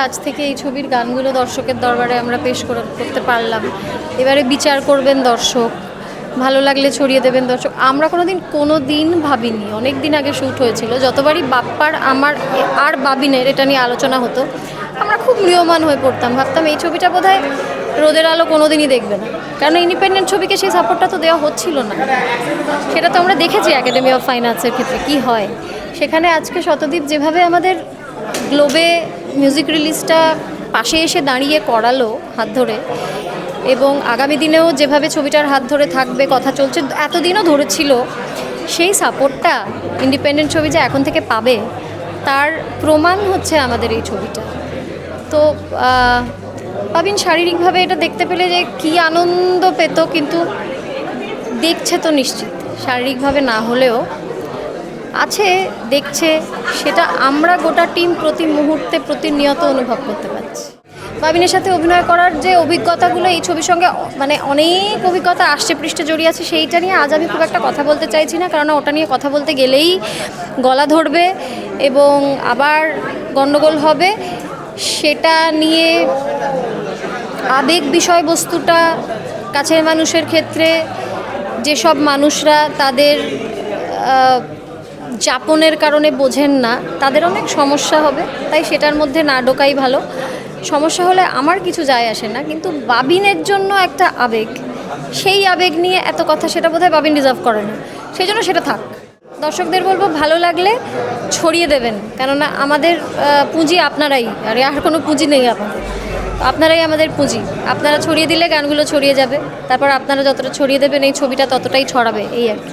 আজ থেকে এই ছবির গানগুলো দর্শকের দরবারে আমরা পেশ করতে পারলাম। এবারে বিচার করবেন দর্শক, ভালো লাগলে ছড়িয়ে দেবেন দর্শক। আমরা কোনো দিন ভাবিনি, অনেক দিন আগে শ্যুট হয়েছিল, যতবারই বাপ্পার আমার আর বাবিনের এটা নিয়ে আলোচনা হতো আমরা খুব ম্রিয়মাণ হয়ে পড়তাম, ভাবতাম এই ছবিটা বোধহয় রোদের আলো কোনো দিনই দেখবে না, কারণ ইন্ডিপেন্ডেন্ট ছবিকে সেই সাপোর্টটা তো দেওয়া হচ্ছিল না। সেটা তো আমরা দেখেছি একাডেমি অফ ফাইন আর্টসের ক্ষেত্রে কী হয়। সেখানে আজকে শতদীপ যেভাবে আমাদের গ্লোবে মিউজিক রিলিজটা পাশে এসে দাঁড়িয়ে করালো হাত ধরে, এবং আগামী দিনেও যেভাবে ছবিটার হাত ধরে থাকবে কথা চলছে, এতদিনও ধরেছিল, সেই সাপোর্টটা ইন্ডিপেন্ডেন্ট ছবি যে এখন থেকে পাবে তার প্রমাণ হচ্ছে আমাদের এই ছবিটা। তো পাবিন শারীরিকভাবে এটা দেখতে পেলে যে কী আনন্দ পেত, কিন্তু দেখছে তো নিশ্চিত, শারীরিকভাবে না হলেও আছে, দেখছে, সেটা আমরা গোটা টিম প্রতি মুহূর্তে প্রতিনিয়ত অনুভব করতে পারছি। বাবিনের সাথে অভিনয় করার যে অভিজ্ঞতাগুলো এই ছবির সঙ্গে মানে অনেক অভিজ্ঞতা আসছে পৃষ্ঠে জড়িয়ে আছে, সেইটা নিয়ে আজ আমি খুব একটা কথা বলতে চাইছি না, কারণ ওটা নিয়ে কথা বলতে গেলেই গলা ধরবে এবং আবার গণ্ডগোল হবে। সেটা নিয়ে আবেগ বিষয়বস্তুটা কাছের মানুষের ক্ষেত্রে যেসব মানুষরা তাদের যাপনের কারণে বোঝেন না, তাদের অনেক সমস্যা হবে, তাই সেটার মধ্যে না ঢোকাই ভালো। সমস্যা হলে আমার কিছু যায় আসে না, কিন্তু বাবিনের জন্য একটা আবেগ, সেই আবেগ নিয়ে এত কথা, সেটা বোধহয় বাবিন ডিজার্ভ করে না, সেই জন্য সেটা থাক। দর্শকদের বলবো ভালো লাগলে ছড়িয়ে দেবেন, কেননা আমাদের পুঁজি আপনারাই, আর কোনো পুঁজি নেই আপনারাই আমাদের পুঁজি। আপনারা ছড়িয়ে দিলে গানগুলো ছড়িয়ে যাবে, তারপর আপনারা যতটা ছড়িয়ে দেবেন এই ছবিটা ততটাই ছড়াবে, এই আর কি।